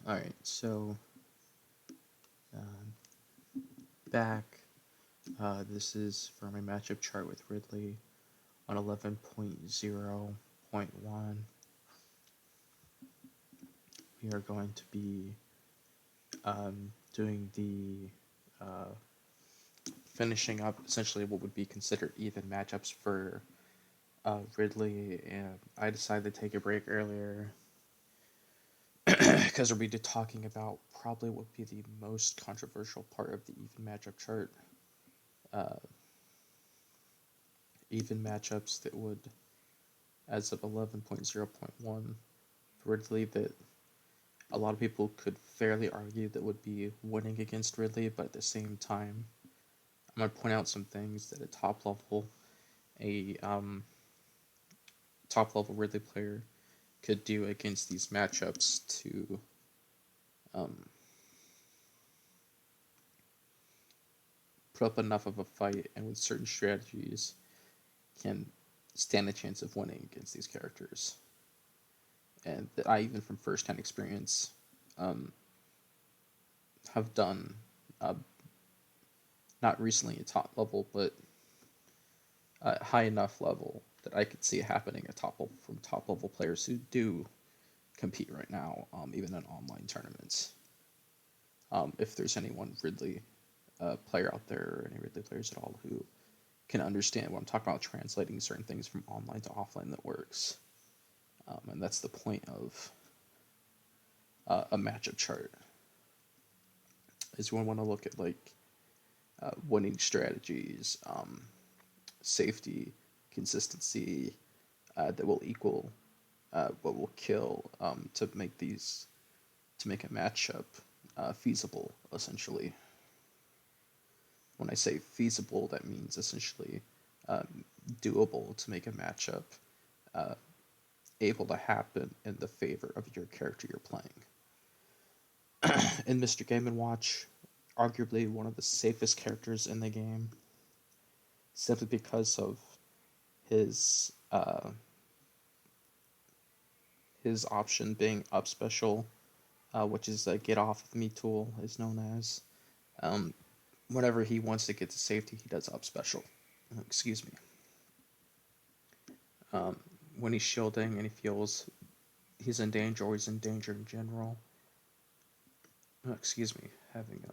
Alright, so uh, back. This is for my matchup chart with Ridley on 11.0.1. We are going to be doing the finishing up essentially what would be considered even matchups for Ridley, and I decided to take a break earlier because we'll be talking about probably what would be the most controversial part of the even matchup chart. Uh, Even matchups that would, as of 11.0.1, Ridley, that a lot of people could fairly argue that would be winning against Ridley, but at the same time, I'm going to point out some things that a a top level Ridley player could do against these matchups to um, put up enough of a fight, and with certain strategies can stand a chance of winning against these characters. And that I, even from first hand experience, um, have done, uh, not recently at top level, but high enough level that I could see it happening at top level from top level players who do compete right now, even in online tournaments. If there's anyone Ridley player out there, or any Ridley players at all who can understand what I'm talking about, translating certain things from online to offline that works, and that's the point of a matchup chart. Is we want to look at like winning strategies, safety, consistency that will equal what will kill to make a matchup feasible. Essentially, when I say feasible, that means essentially doable to make a matchup uh, able to happen in the favor of your character you're playing. In Mr. Game and Watch, arguably one of the safest characters in the game, simply because of his his option being up special, which is a get off of me tool, is known as. Um, Whenever he wants to get to safety, he does up special. Excuse me. Um, when he's shielding and he feels he's in danger, or he's in danger in general. Excuse me, having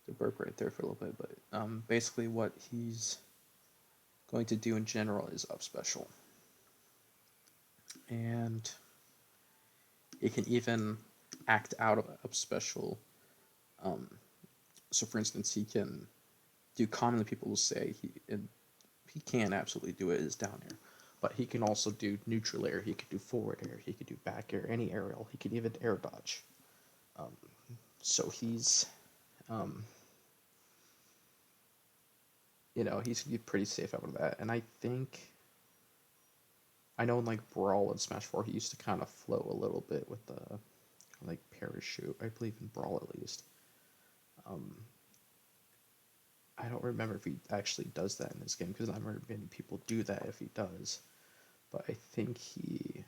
a burp right there for a little bit, but basically what he's going to do in general is up special, and it can even act out of up special. Um, so, for instance, he can do commonly people will say he can absolutely do it is down air, but he can also do neutral air. He could do forward air. He could do back air. Any aerial. He could even air dodge. Um, so he's um, he's gonna be pretty safe out of that. And I know in like Brawl and Smash 4 he used to kind of flow a little bit with the like parachute. I believe in Brawl at least. Um, I don't remember if he actually does that in this game because I've heard many people do that if he does. But I think the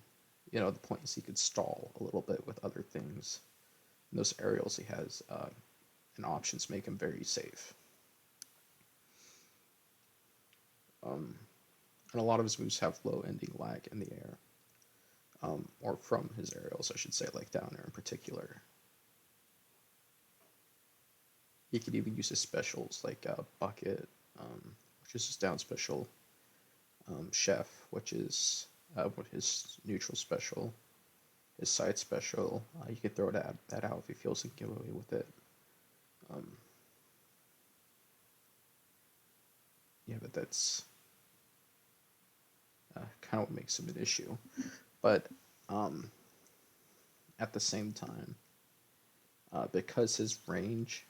point is he could stall a little bit with other things. And those aerials he has and options make him very safe. Um, and a lot of his moves have low ending lag in the air, or from his aerials, I should say, like down air in particular. He could even use his specials like Bucket, which is his down special, Chef, which is what his neutral special, his side special. You could throw that out if he feels he can get away with it. Um, yeah, but that's kind of what makes him an issue. But um, at the same time, because his range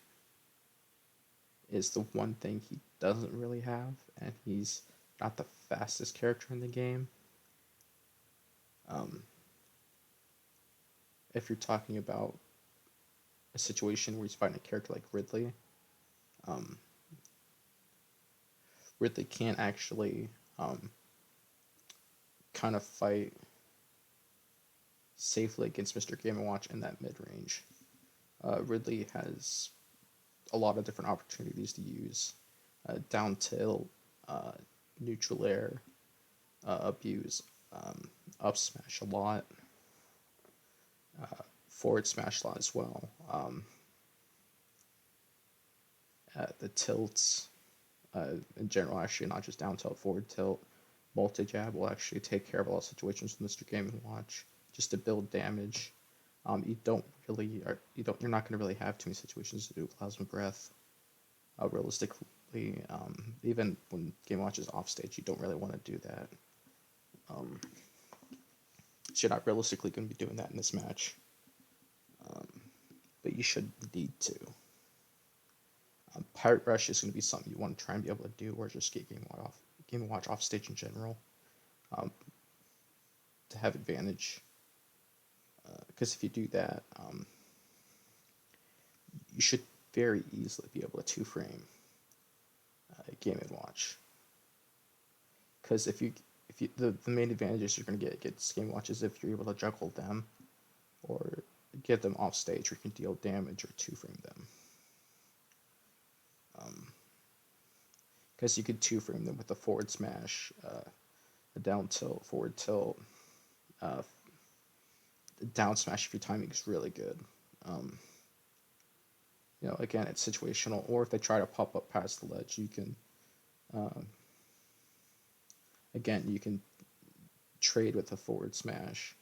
is the one thing he doesn't really have, and he's not the fastest character in the game. Um, if you're talking about a situation where he's fighting a character like Ridley, um, Ridley can't actually kind of fight safely against Mr. Game & Watch in that mid-range. Ridley has a lot of different opportunities to use. Down tilt, uh, neutral air, abuse, up smash a lot, forward smash a lot as well. The tilts, in general, actually, not just down tilt, forward tilt, multi jab will actually take care of a lot of situations with Mr. Game & Watch just to build damage. You're not going to really have too many situations to do plasma breath. Realistically, even when Game & Watch is off stage, you don't really want to do that. So you're not realistically going to be doing that in this match, but you should need to. Pirate Rush is going to be something you want to try and be able to do, or just get Game & Watch off stage in general, to have advantage. Because if you do that, you should very easily be able to two-frame Game & Watch. Because the main advantages you're going to get against Game & Watch is if you're able to juggle them, or get them off stage, where you can deal damage or two-frame them. Because you could two-frame them with a forward smash, a down tilt, forward tilt, down smash if your timing is really good. Again, it's situational. Or if they try to pop up past the ledge, you can, you can trade with a forward smash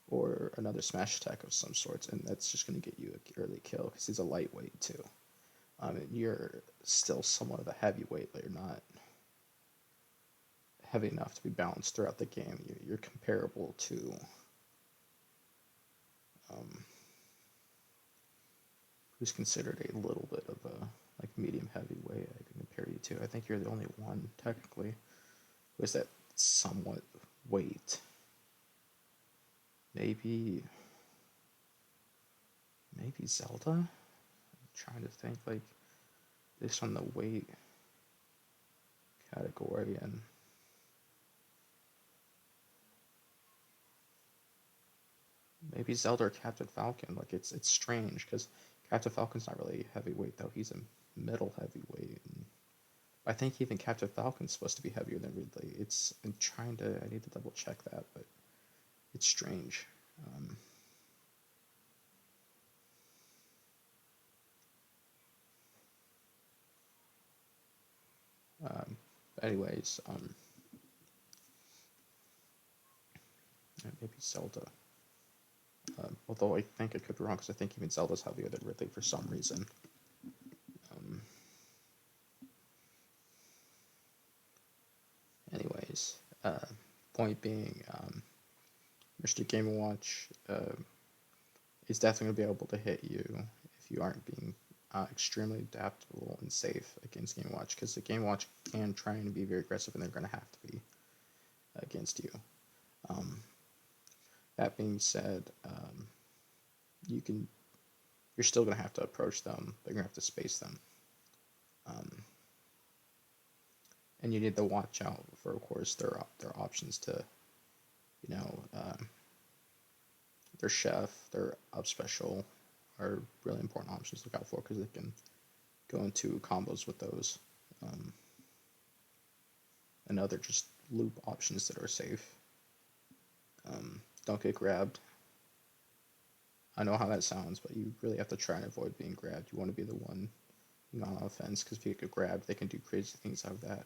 or another smash attack of some sorts, and that's just going to get you an early kill because he's a lightweight too. And you're still somewhat of a heavyweight, but you're not heavy enough to be balanced throughout the game. You're comparable to who's considered a little bit of a medium heavyweight. I can compare you to. I think you're the only one technically who has that somewhat weight. Maybe Zelda. I'm trying to think based on the weight category, and maybe Zelda or Captain Falcon. It's strange because Captain Falcon's not really heavyweight though. He's a middle heavyweight. And I think even Captain Falcon's supposed to be heavier than Ridley. I need to double check that, but it's strange. Anyways, maybe Zelda. Although I think I could be wrong because I think even Zelda's heavier than Ridley for some reason. Anyways, point being, Mr. Game & Watch is definitely going to be able to hit you if you aren't being extremely adaptable and safe against Game & Watch, because the Game & Watch can try and be very aggressive, and they're going to have to be against you. That being said, you're still going to have to approach them. They're going to have to space them. And you need to watch out for, of course, their options to, their chef, their up special are really important options to look out for, because they can go into combos with those. And other just loop options that are safe. Don't get grabbed. I know how that sounds, but you really have to try and avoid being grabbed. You want to be the one on offense, because if you get grabbed, they can do crazy things out of that.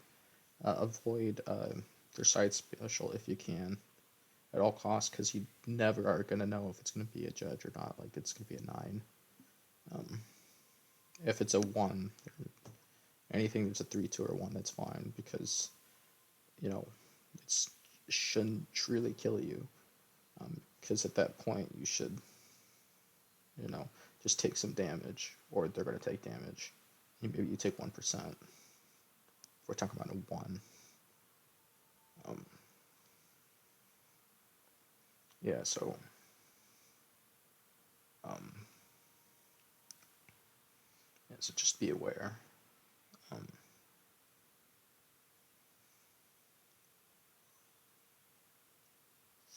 Avoid their side special if you can, at all costs, because you never are going to know if it's going to be a judge or not. It's going to be a 9. If it's a 1, anything that's a 3, 2, or 1, that's fine, because, it shouldn't truly kill you. Because at that point, you should, just take some damage, or they're going to take damage. Maybe you take 1%. If we're talking about a 1. Yeah, so so just be aware. I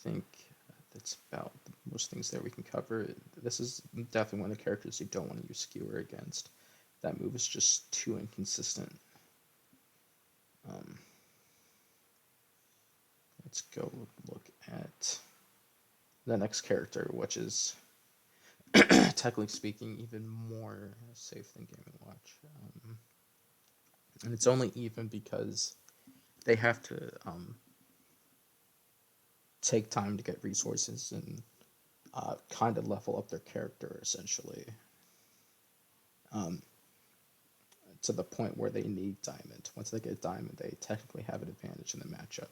think that's about the most things that we can cover. This is definitely one of the characters you don't want to use Skewer against. That move is just too inconsistent. Um, let's go look at the next character, which is technically speaking even more safe than Game & Watch. And it's only even because they have to take time to get resources and kind of level up their character, essentially, um, to the point where they need Diamond. Once they get Diamond, they technically have an advantage in the matchup.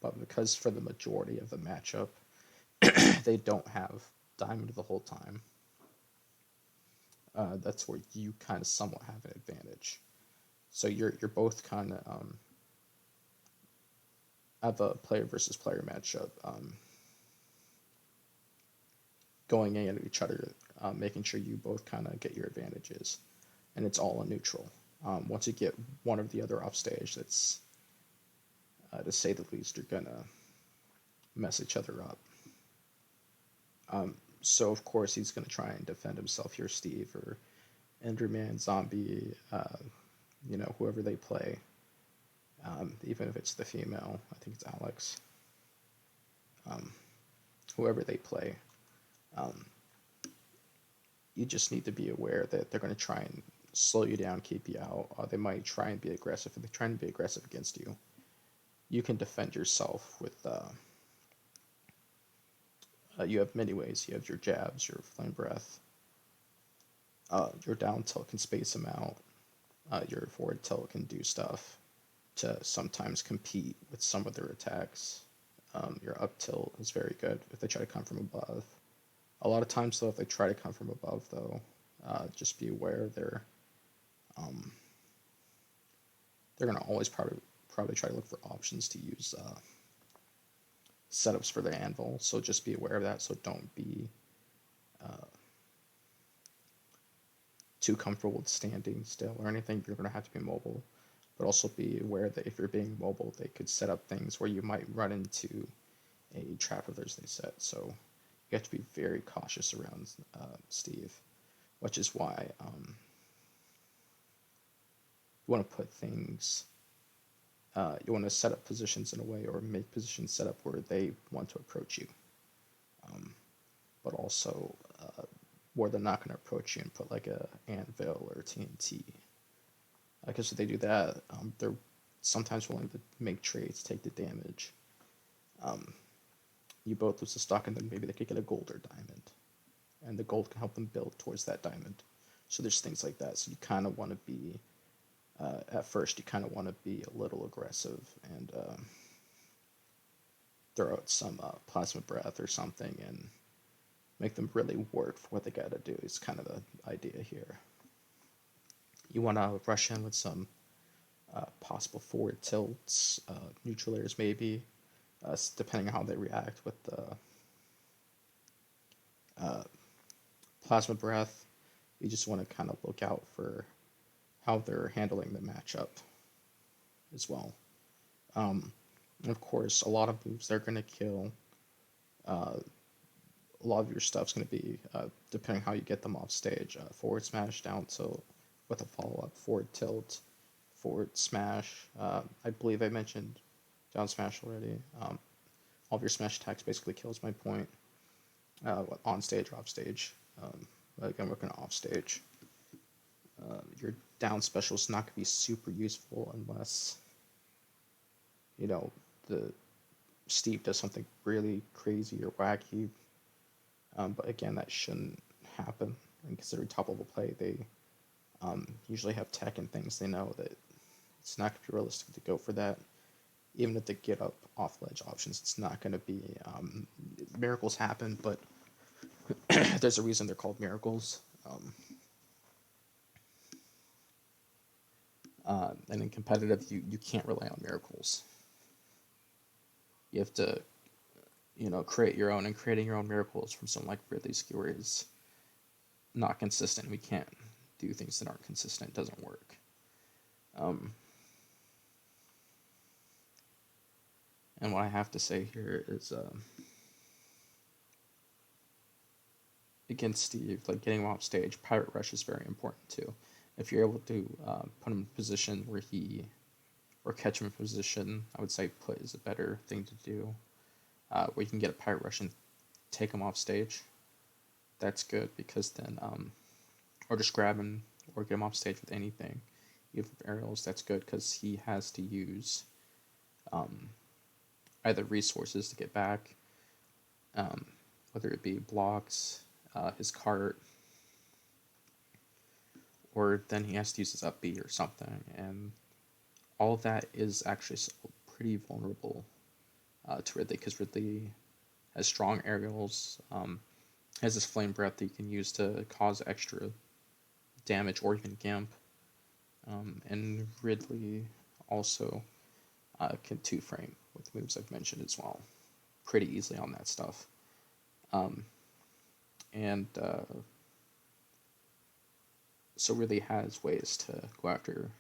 But because for the majority of the matchup, they don't have Diamond the whole time, that's where you kind of somewhat have an advantage. So you're both kind of have a player versus player matchup, going in at each other, making sure you both kind of get your advantages, and it's all on neutral. Once you get one or the other off stage, that's to say the least, you're gonna mess each other up. So of course he's gonna try and defend himself here, Steve or Enderman, Zombie, whoever they play. Even if it's the female, I think it's Alex. Um, Whoever they play, um, you just need to be aware that they're going to try and slow you down, keep you out. They might try and be aggressive. If they're trying to be aggressive against you, you can defend yourself with. You have many ways. You have your jabs, your flame breath, your down tilt can space them out. Your forward tilt can do stuff to sometimes compete with some of their attacks. Your up tilt is very good if they try to come from above. A lot of times, though, if they try to come from above, though, just be aware they're going to always probably try to look for options to use setups for their anvil. So just be aware of that. So don't be too comfortable with standing still or anything. You're going to have to be mobile, but also be aware that if you're being mobile, they could set up things where you might run into a trap of theirs they set. So you have to be very cautious around Steve, which is why you want to put things, you want to set up positions in a way or make positions set up where they want to approach you, but also where they're not going to approach you and put like a anvil or TNT. Because if they do that, they're sometimes willing to make trades, take the damage. You both lose the stock, and then maybe they could get a gold or diamond, and the gold can help them build towards that diamond. So there's things like that. So you kind of want to be, at first, you kind of want to be a little aggressive and throw out some plasma breath or something and make them really work for what they got to do. Is kind of the idea here. You want to rush in with some possible forward tilts, neutral airs maybe, depending on how they react with the plasma breath. You just want to kind of look out for how they're handling the matchup as well. And of course, a lot of moves they're going to kill. A lot of your stuff's going to be, depending how you get them off stage, forward smash, down tilt with a follow-up, forward tilt, forward smash. I believe I mentioned down smash already. All of your smash attacks basically kills my point, on stage or off stage. Again, we're going to off stage. Your down special is not going to be super useful unless, the Steve does something really crazy or wacky. But again, that shouldn't happen. And considering top level play, they usually have tech and things. They know that it's not going to be realistic to go for that. Even if they get up off ledge options, it's not going to be. Miracles happen, but there's a reason they're called miracles. And in competitive, you can't rely on miracles. You have to, create your own, and creating your own miracles from someone like Ridley Skewer is not consistent. We can't do things that aren't consistent. It doesn't work. And what I have to say here is against Steve, like getting him off stage, Pirate Rush is very important too. If you're able to put him in a position where or catch him in position, I would say put is a better thing to do, where you can get a Pirate Rush and take him off stage. That's good because then, or just grab him or get him off stage with anything, even with aerials. That's good because he has to use um, either resources to get back, um, whether it be blocks, his cart, or then he has to use his up B or something, and all of that is actually pretty vulnerable to Ridley because Ridley has strong aerials, has this flame breath that you can use to cause extra damage or even gimp, and Ridley also can two frame with moves I've mentioned as well, pretty easily on that stuff, and so Ridley has ways to go after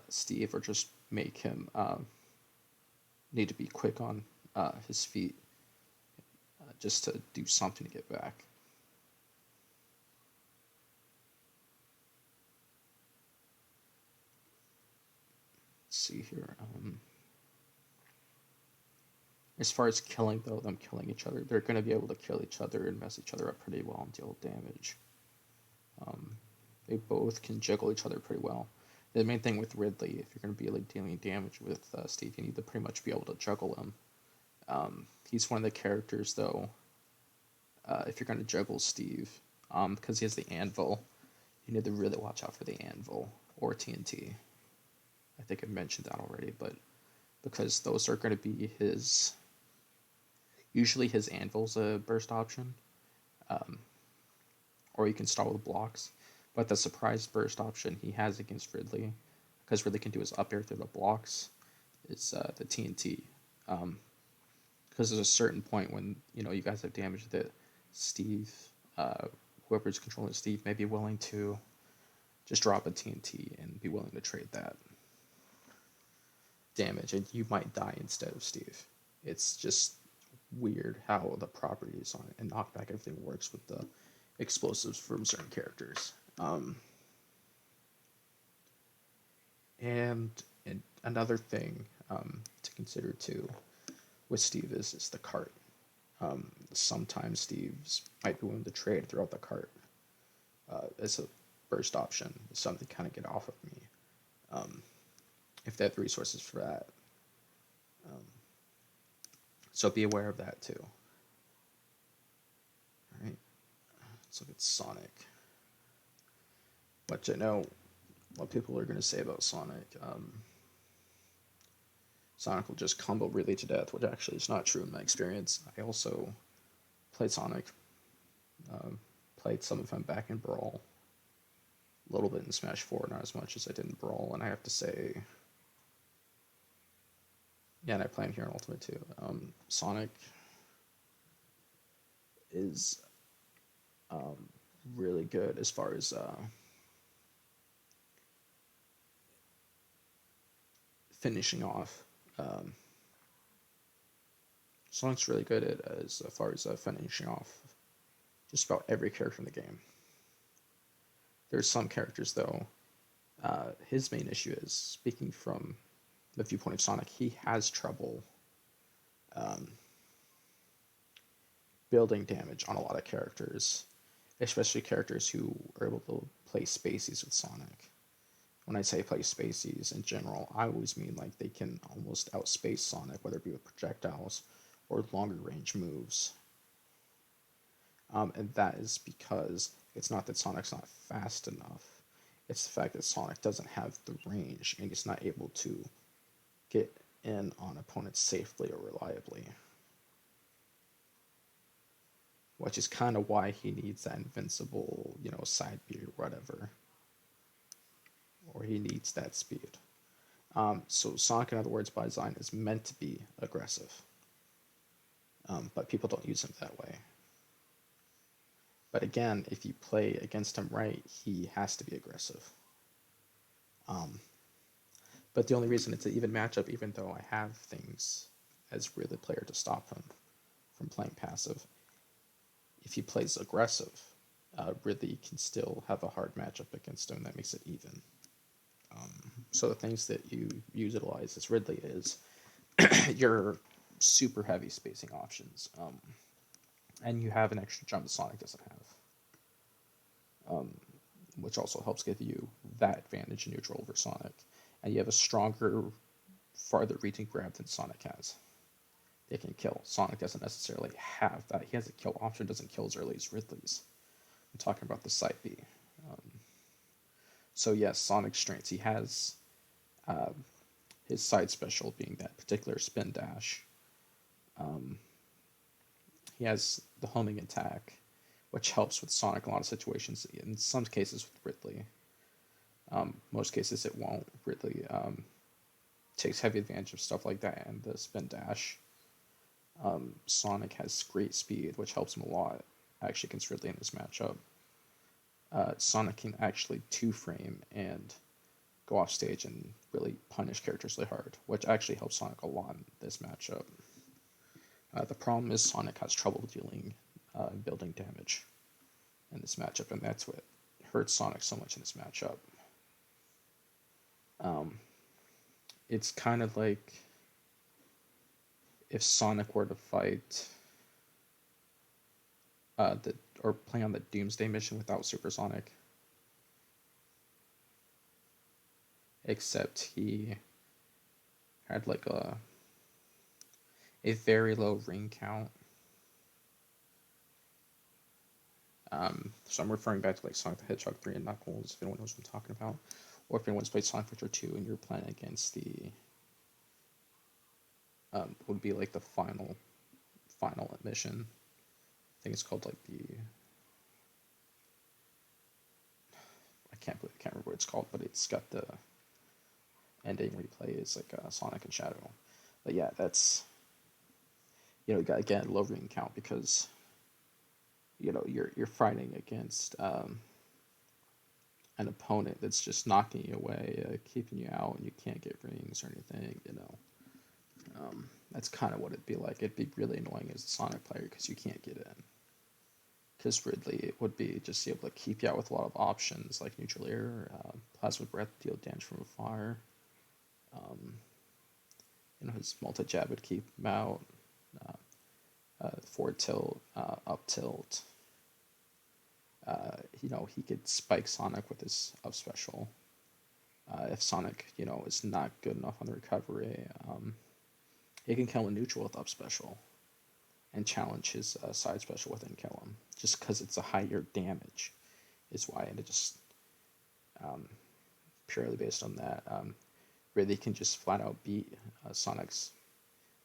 Steve or just make him need to be quick on his feet just to do something to get back. Let's see here. As far as killing, though, them killing each other, they're going to be able to kill each other and mess each other up pretty well and deal damage. They both can juggle each other pretty well. The main thing with Ridley, if you're going to be like dealing damage with Steve, you need to pretty much be able to juggle him. He's one of the characters, though, if you're going to juggle Steve, because he has the anvil, you need to really watch out for the anvil or TNT. I think I mentioned that already, but because those are going to be his... Usually his anvil's a burst option, or you can start with blocks. But the surprise burst option he has against Ridley, because Ridley can do his up air through the blocks, is the TNT. Because there's a certain point when you guys have damage that Steve, whoever's controlling Steve, may be willing to just drop a TNT and be willing to trade that damage, and you might die instead of Steve. It's just weird how the properties on it and knockback everything works with the explosives from certain characters. And another thing to consider too with Steve is the cart. Sometimes Steve's might be willing to trade throughout the cart as a burst option, something to kind of get off of me, if they have the resources for that. So be aware of that too. All right, let's look at Sonic. Which I know what people are going to say about Sonic. Sonic will just combo Ridley to death, which actually is not true in my experience. I also played Sonic, played some of him back in Brawl, a little bit in Smash 4, not as much as I did in Brawl, and I have to say, yeah, and I play him here in Ultimate too. Sonic is really good as far as finishing off. Sonic's really good at as far as finishing off just about every character in the game. There's some characters though. His main issue is, speaking from the viewpoint of Sonic, he has trouble building damage on a lot of characters, especially characters who are able to play spacies with Sonic. When I say play spacies in general, I always mean like they can almost outspace Sonic, whether it be with projectiles or longer range moves. And that is because it's not that Sonic's not fast enough. It's the fact that Sonic doesn't have the range and he's not able to get in on opponents safely or reliably. Which is kind of why he needs that invincible, side B or whatever. Or he needs that speed. So Sonic, in other words, by design, is meant to be aggressive. But people don't use him that way. But again, if you play against him right, he has to be aggressive. But the only reason it's an even matchup, even though I have things as really player to stop him from playing passive, if he plays aggressive, Ridley can still have a hard matchup against him that makes it even. So the things that you utilize as Ridley is your super heavy spacing options, and you have an extra jump that Sonic doesn't have, which also helps give you that advantage in neutral over Sonic. And you have a stronger, farther reaching grab than Sonic has. They can kill. Sonic doesn't necessarily have that. He has a kill option, doesn't kill as early as Ridley's. I'm talking about the side B. So yes, Sonic's strengths. He has his side special being that particular spin dash. He has the homing attack, which helps with Sonic in a lot of situations. In some cases with Ridley. Most cases it won't. Ridley takes heavy advantage of stuff like that and the spin dash. Sonic has great speed, which helps him a lot, actually, against Ridley in this matchup. Sonic can actually two-frame and go off stage and really punish characters really hard, which actually helps Sonic a lot in this matchup. The problem is Sonic has trouble dealing building damage in this matchup, and that's what hurts Sonic so much in this matchup. It's kind of like if Sonic were to fight or play on the Doomsday mission without Supersonic, except he had like a very low ring count. So I'm referring back to like Sonic the Hedgehog 3 and Knuckles, if anyone knows what I'm talking about. Or if anyone's played Sonic Adventure 2 and you're playing against the would be like the final mission. I think it's called like I can't remember what it's called, but it's got the ending replay is like Sonic and Shadow. But yeah, that's you got again low ring count because you're fighting against an opponent that's just knocking you away, keeping you out, and you can't get rings or anything. That's kind of what it'd be like. It'd be really annoying as a Sonic player because you can't get in. Because Ridley, it would be just able to keep you out with a lot of options like neutral air, plasma breath, deal damage from afar. His multi jab would keep him out. Forward tilt, up tilt. He could spike Sonic with his up special. If Sonic, is not good enough on the recovery, he can kill him neutral with up special and challenge his side special with and kill him. Just because it's a higher damage is why. And it just, purely based on that, Ridley can just flat out beat Sonic's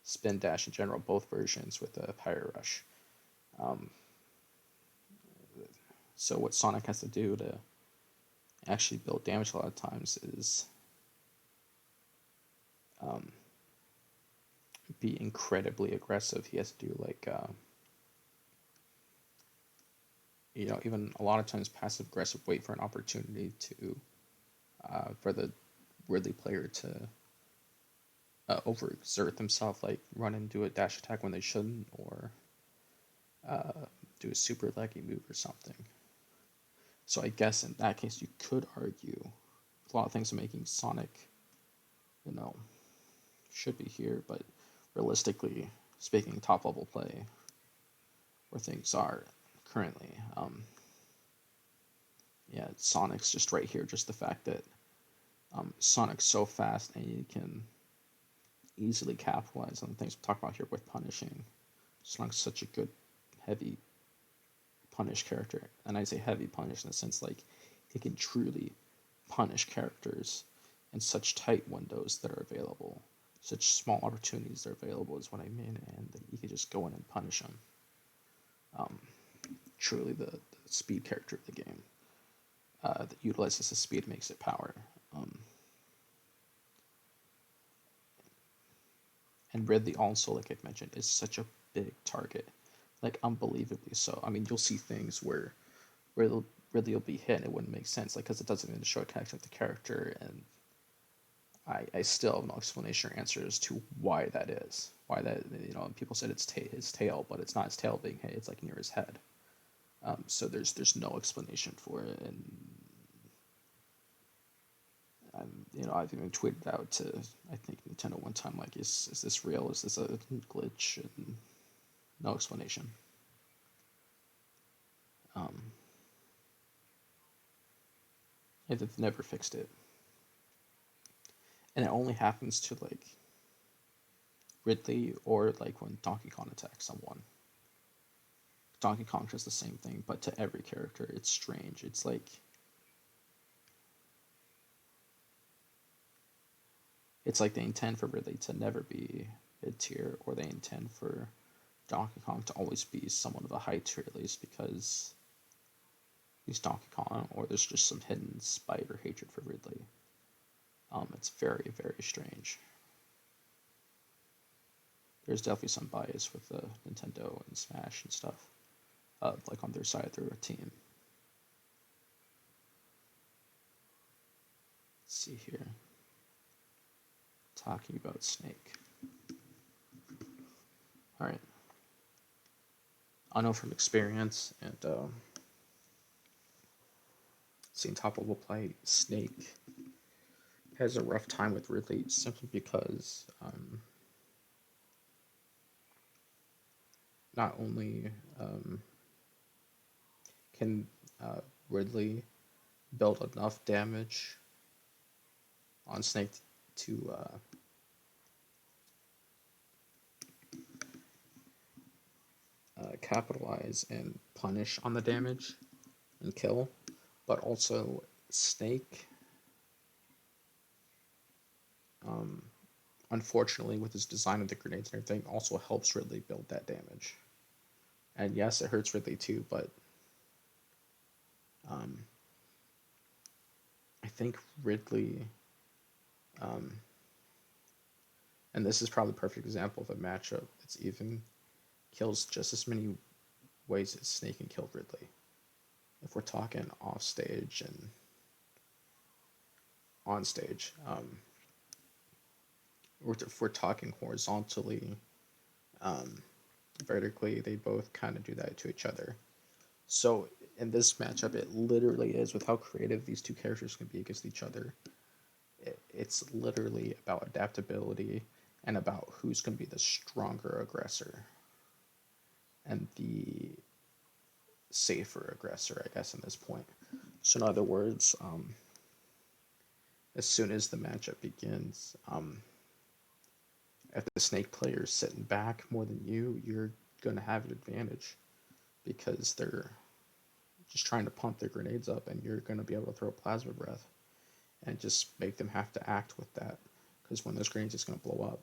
spin dash in general, both versions with a Pyro Rush. So what Sonic has to do to actually build damage a lot of times is be incredibly aggressive. He has to do like even a lot of times passive aggressive, wait for an opportunity to for the Ridley player to overexert themselves, like run and do a dash attack when they shouldn't, or do a super leggy move or something. So I guess in that case you could argue a lot of things are making Sonic, should be here, but realistically speaking, top level play where things are currently, Sonic's just right here. Just the fact that Sonic's so fast and you can easily capitalize on the things we talk about here with punishing. Sonic's such a good heavy punish character, and I say heavy punish in the sense like he can truly punish characters in such tight windows that are available, such small opportunities that are available is what I mean, and that you can just go in and punish them. Truly the speed character of the game that utilizes his speed makes it power. And Ridley also, like I've mentioned, is such a big target, like unbelievably so. I mean, you'll see things where Ridley will be hit and it wouldn't make sense, like because it doesn't even show a connection with the character, and I still have no explanation or answer as to why that is. Why that, people said it's his tail, but it's not his tail being hit, it's like near his head. So there's no explanation for it, and I've even tweeted out to I think Nintendo one time like, is this real? Is this a glitch? And no explanation. Um, and they've never fixed it, and it only happens to like Ridley or like when Donkey Kong attacks someone. Donkey Kong does the same thing, but to every character, it's strange. It's like they intend for Ridley to never be mid tier, or they intend for Donkey Kong to always be somewhat of a high tier at least because he's Donkey Kong, or there's just some hidden spite or hatred for Ridley. It's very, very strange. There's definitely some bias with Nintendo and Smash and stuff, like on their side of their team. Let's see here. Talking about Snake. All right. I know from experience and seeing top level play, Snake has a rough time with Ridley simply because not only can uh, Ridley build enough damage on Snake to capitalize and punish on the damage and kill, but also Snake, um, unfortunately, with his design of the grenades and everything, also helps Ridley build that damage. And yes, it hurts Ridley too, but um, I think Ridley, um, and this is probably a perfect example of a matchup that's even, kills just as many ways as Snake can kill Ridley. If we're talking off stage and on stage, if we're talking horizontally, um, vertically, they both kind of do that to each other. So in this matchup, it literally is, with how creative these two characters can be against each other. It's literally about adaptability and about who's going to be the stronger aggressor and the safer aggressor, I guess, in this point. So in other words, as soon as the matchup begins, if the Snake player is sitting back more than you're going to have an advantage because they're just trying to pump their grenades up, and you're going to be able to throw plasma breath and just make them have to act with that, because when those grenades, it's going to blow up.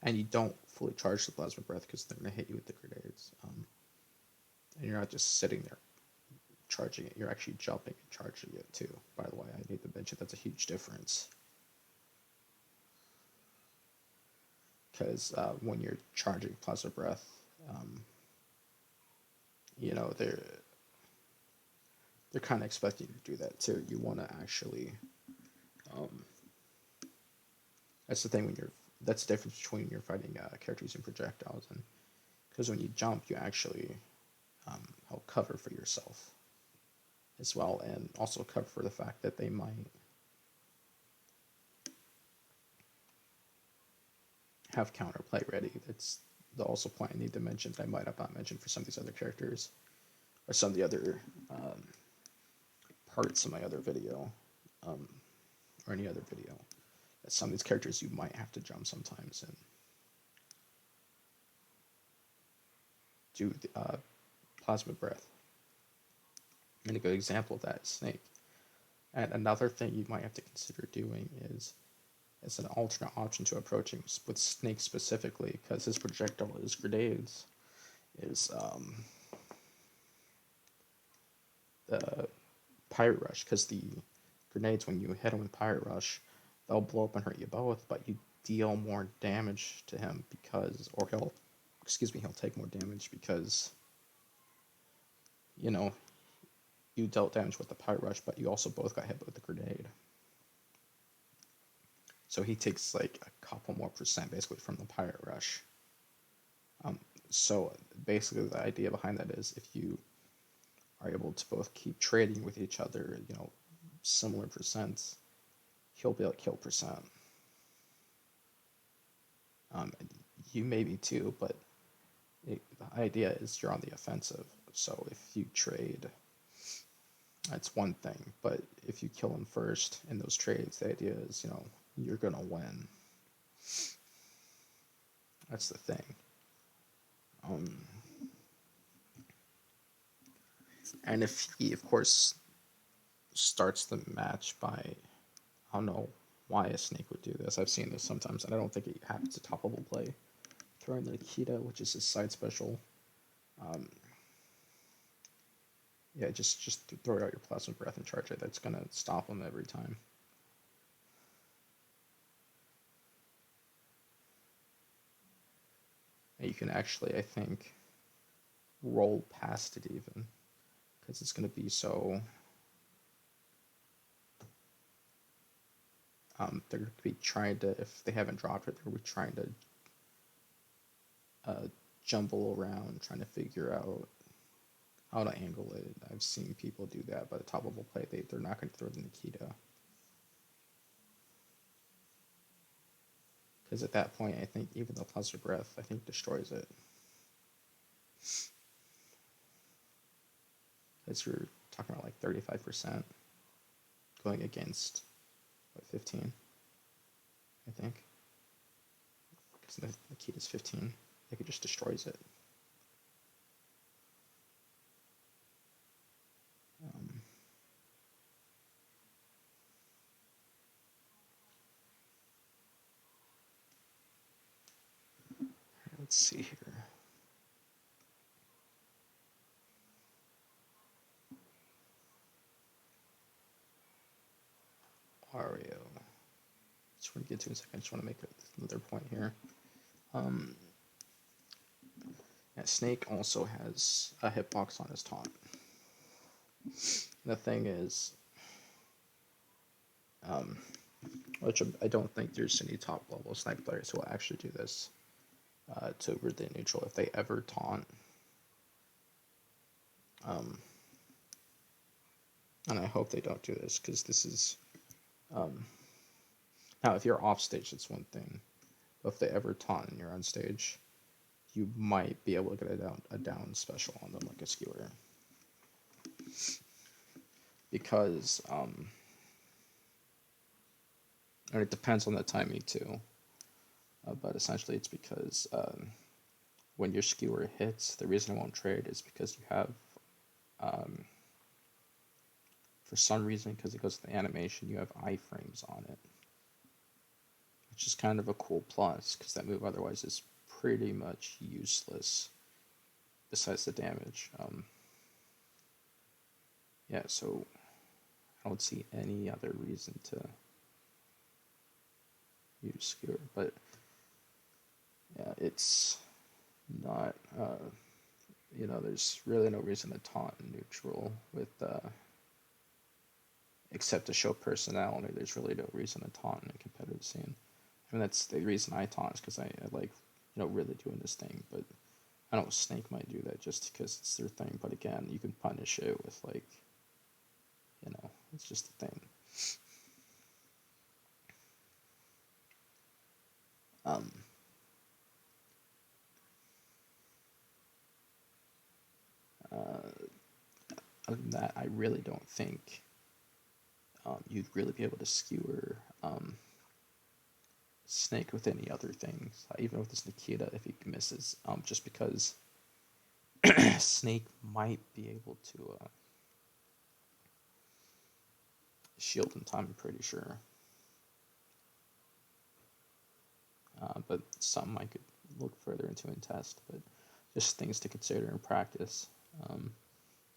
And you don't fully charge the plasma breath because they're going to hit you with the grenades. And you're not just sitting there charging it, you're actually jumping and charging it too. By the way, I need to mention that's a huge difference. Because when you're charging plasma breath, you know, they're kind of expecting you to do that too. You want to actually, um, that's the thing when you're, that's the difference between you're fighting characters using projectiles, and because when you jump, you actually help cover for yourself as well, and also cover for the fact that they might have counterplay ready. That's the also point I need to mention that I might have not mentioned for some of these other characters, or some of the other parts of my other video, um, or any other video. That some of these characters you might have to jump sometimes and do the plasma breath. And a good example of that is Snake. And another thing you might have to consider doing is, as an alternate option to approaching with Snake specifically, because his projectile is grenades, is the Pirate Rush. Because the grenades, when you hit him with Pirate Rush, they'll blow up and hurt you both, but you deal more damage to him because, or he'll take more damage because, you know, you dealt damage with the Pirate Rush, but you also both got hit with the grenade. So he takes like a couple more percent basically from the pirate rush. Um, so basically, the idea behind that is if you are able to both keep trading with each other, similar percents, he'll be able to kill percent. And you maybe too, but the idea is you're on the offensive. So if you trade, that's one thing. But if you kill him first in those trades, the idea is, you're going to win. That's the thing. And if he, of course, starts the match by, I don't know why a snake would do this. I've seen this sometimes, and I don't think it happens to top level play. Throwing the Nikita, which is his side special. Yeah, just throw out your Plasma Breath and charge it. That's going to stop him every time. And you can actually, I think, roll past it even, because it's going to be so... they're going to be trying to, if they haven't dropped it, they're going to be trying to jumble around, trying to figure out how to angle it. I've seen people do that by the top level play. They're not going to throw the Nikita. Because at that point, I think even the Plasma Breath, I think, destroys it. Because you're talking about like 35% going against, 15? I think. Because the Nikita's 15. I think it just destroys it. Let's see here. Ario. Just want to get to in a second. I just want to make another point here. Yeah, Snake also has a hitbox on his taunt. The thing is, which I don't think there's any top level sniper players who will actually do this to Ridley neutral if they ever taunt. And I hope they don't do this, because this is... now, if you're off stage, it's one thing. But if they ever taunt and you're on stage, you might be able to get a down special on them, like a skewer. Because, and it depends on the timing too. But essentially it's because when your skewer hits, the reason it won't trade is because you have, for some reason, because it goes to the animation, you have iframes on it. Which is kind of a cool plus, because that move otherwise is pretty much useless, besides the damage. Yeah, so I don't see any other reason to use skewer, but yeah, it's not, there's really no reason to taunt neutral with, except to show personality. There's really no reason to taunt in a competitive scene. I mean, that's the reason I taunt, is because I like, really doing this thing, but I know Snake might do that just because it's their thing, but again, you can punish it with, like, it's just a thing. Other than that, I really don't think you'd really be able to skewer Snake with any other things, even with this Nikita if he misses, just because Snake might be able to shield in time, I'm pretty sure. But something I could look further into and test, but just things to consider in practice.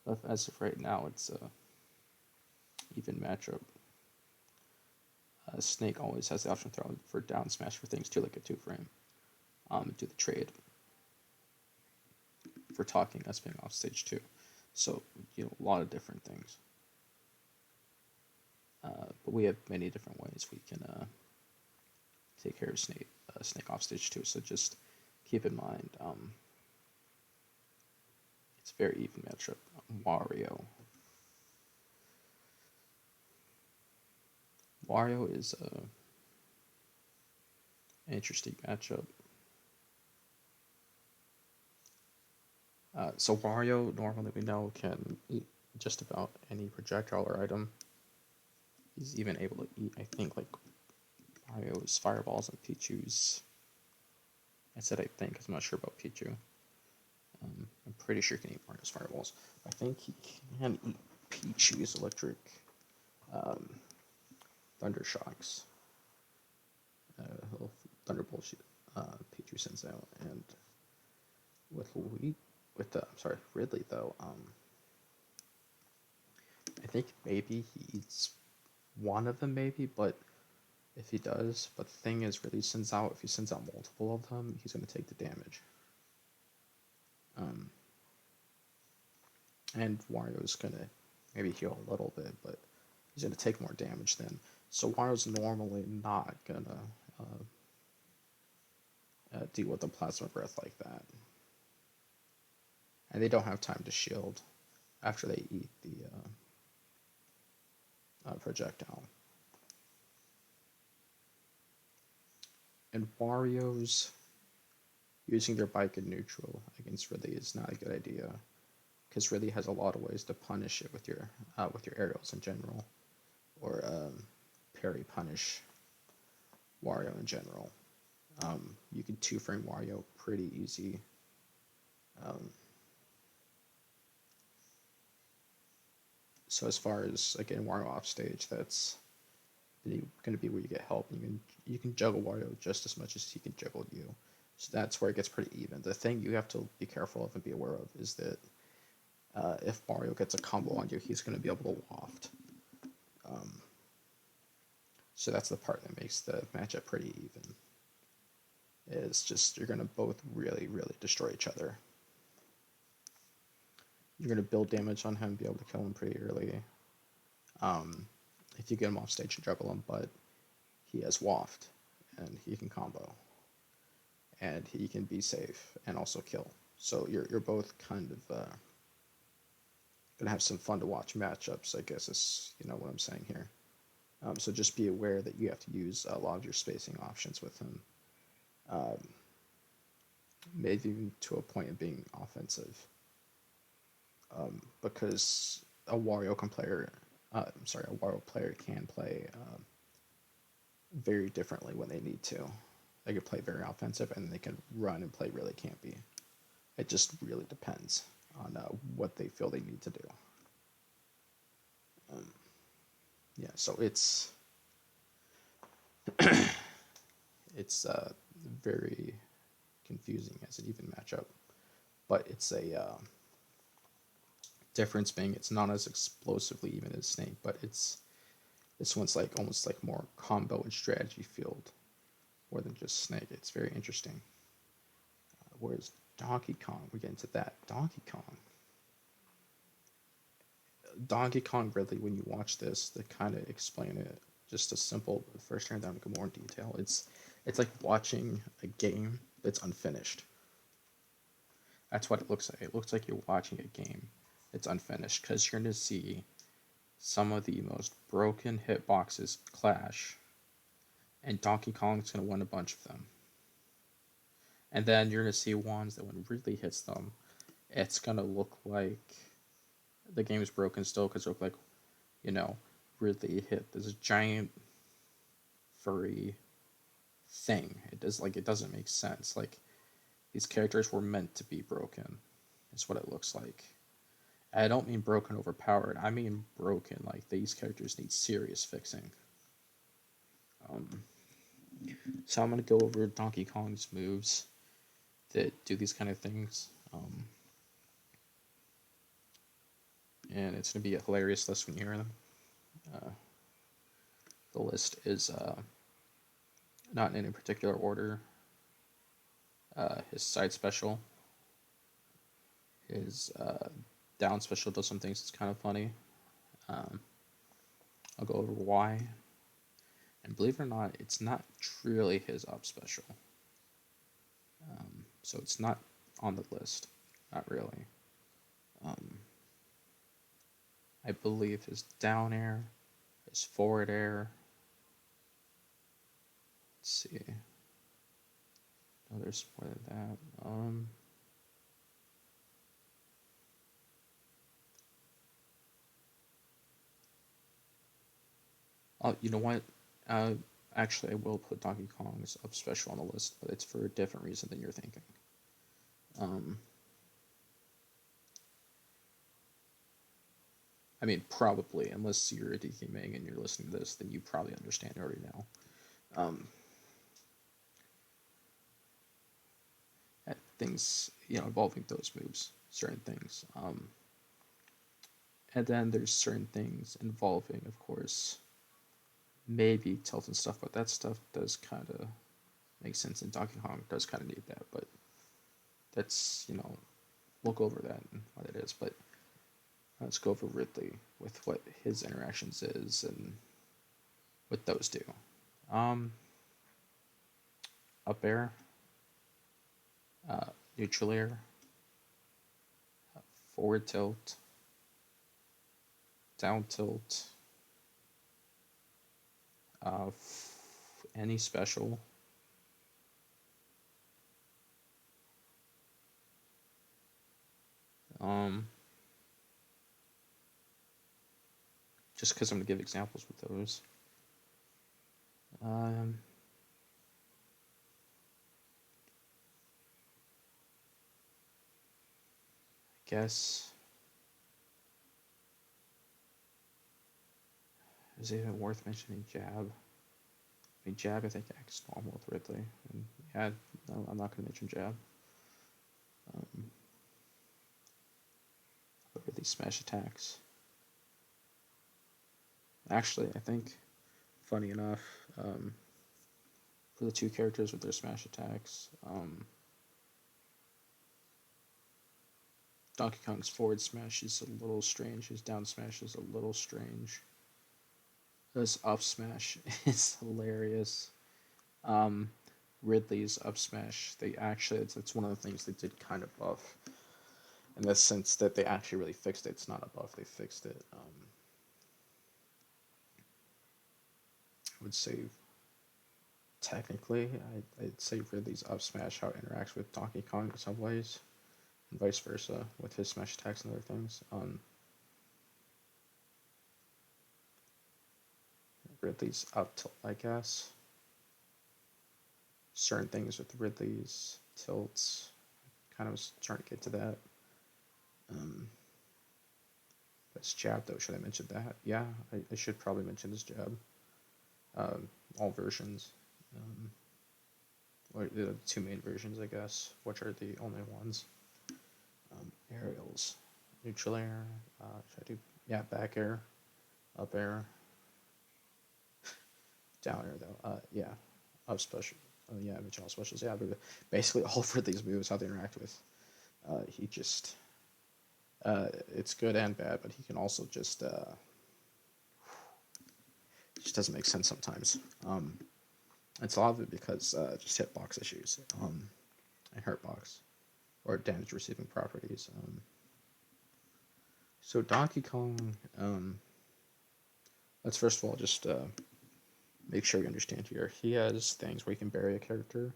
But as of right now, it's a even matchup. Snake always has the option to throw for down smash for things too, like a 2-frame. Do the trade for talking us being off stage too. So, a lot of different things. But we have many different ways we can take care of Snake off stage too. So just keep in mind, it's a very even matchup. Wario. Wario is a interesting matchup. So Wario normally we know can eat just about any projectile or item. He's even able to eat, I think, like Mario's fireballs and Pichu's. I said I think, because I'm not sure about Pichu. I'm pretty sure he can eat Mario's fireballs. I think he can eat Pichu's electric thunder shocks. Little thunderbolt Pichu sends out, and Ridley though, I think maybe he eats one of them, maybe, but if he does, but the thing is, Ridley sends out, if he sends out multiple of them, he's going to take the damage. And Wario's going to maybe heal a little bit, but he's going to take more damage then. So Wario's normally not going to deal with the Plasma Breath like that. And they don't have time to shield after they eat the projectile. And Wario's using their bike in neutral against Ridley is not a good idea, because Ridley has a lot of ways to punish it with your aerials in general, or parry punish Wario in general. You can two-frame Wario pretty easy. So as far as getting Wario off stage, that's going to be where you get help. You can juggle Wario just as much as he can juggle you. So that's where it gets pretty even. The thing you have to be careful of and be aware of is that if Mario gets a combo on you, he's going to be able to waft. So that's the part that makes the matchup pretty even. It's just you're going to both really, really destroy each other. You're going to build damage on him, be able to kill him pretty early. If you get him off stage and juggle him, but he has waft, and he can combo. And he can be safe and also kill. So you're both kind of gonna have some fun to watch matchups, I guess is what I'm saying here. So just be aware that you have to use a lot of your spacing options with him. Maybe even to a point of being offensive. Because a Wario player can play very differently when they need to. They can play very offensive, and they can run and play really campy. It just really depends on what they feel they need to do. So it's very confusing as an even matchup, but it's a difference being it's not as explosively even as Snake, but this one's almost like more combo and strategy field more than just Snake. It's very interesting. Whereas Donkey Kong, we get into that. Donkey Kong really, when you watch this, they kind of explain it just a simple first turn down to go more in detail. It's like watching a game that's unfinished. That's what it looks like. It looks like you're watching a game that's unfinished, because you're going to see some of the most broken hitboxes clash, and Donkey Kong's going to win a bunch of them. And then you're going to see ones that when Ridley hits them, it's going to look like the game is broken still, because it look like, Ridley hit this giant furry thing. It doesn't make sense. Like, these characters were meant to be broken. That's what it looks like. I don't mean broken overpowered. I mean broken. Like, these characters need serious fixing. So I'm going to go over Donkey Kong's moves that do these kind of things. And it's going to be a hilarious list when you hear them. The list is not in any particular order. His side special. His down special does some things that's kind of funny. I'll go over why. And believe it or not, it's not truly his up special. So it's not on the list. Not really. Um, I believe his down air, his forward air. Let's see. No, there's more than that. Oh, you know what? Uh, Actually, I will put Donkey Kong's up special on the list, but it's for a different reason than you're thinking. Um, I mean, probably, unless you're a DK Ming and you're listening to this, then you probably understand already now. Um, Things, involving those moves, certain things. And then there's certain things involving, of course, maybe tilt and stuff, but that stuff does kind of make sense, and Donkey Kong does kind of need that, but that's, we'll go over that and what it is, but let's go over Ridley with what his interactions is and what those do. Um, Up air, uh, neutral air, forward tilt, down tilt, any special, um, just because I'm going to give examples with those. Um, I guess, is it even worth mentioning jab? I mean, jab, I think, acts normal with Ridley. And yeah, no, I'm not going to mention jab. What are these smash attacks? Actually, I think, funny enough, for the two characters with their smash attacks, Donkey Kong's forward smash is a little strange. His down smash is a little strange. His up smash is hilarious. Um, Ridley's up smash, they actually, it's one of the things they did kind of buff. In the sense that they actually really fixed it. It's not a buff, they fixed it. I would say, technically, I'd say Ridley's up smash, how it interacts with Donkey Kong in some ways, and vice versa with his smash attacks and other things. Ridley's up tilt, I guess. Certain things with Ridley's tilts. Kind of was trying to get to that. That's jab, though. Should I mention that? Yeah, I should probably mention his jab. All versions. Or the two main versions, I guess, which are the only ones. Aerials. Neutral air. Should I do? Yeah, back air. Up air. Down air, though. Yeah. Up special. Yeah, original specials. Yeah, but basically all for these moves, how they interact with. He just. It's good and bad, but he can also just. Just doesn't make sense sometimes. It's a lot of it because just hitbox issues and hurtbox or damage receiving properties. So Donkey Kong, let's first of all just make sure you understand here. He has things where he can bury a character.